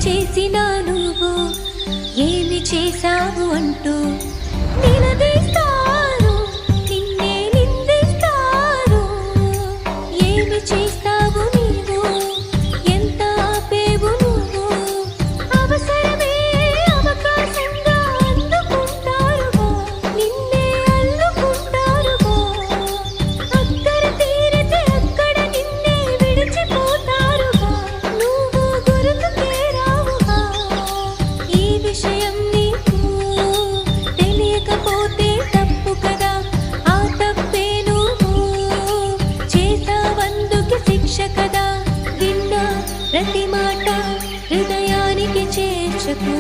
చేసినా నువ్వు ఏమి చేశావు అంటూ నిలదీస్తారు, నిన్నే నిందిస్తారు. ఏమి చేస్తావు నీవు, ఎంత ఆపేవు నువ్వు, అవసరమే అవకాశంగా అందుకుంటారుగా, నిన్నే అల్లుకుంటారుగా. అక్కర తీరితే అక్కడ నిన్నే విడిచిపోతారుగా, నువ్వు గుర్తుకే రావుగా. ఈ విషయం నీకు తెలియకపోతే తప్పు కదా, ఆ తప్పే నువ్వు చేసావందుకు శిక్ష కదా. విన్న ప్రతి మాట హృదయానికి చేర్చుకో.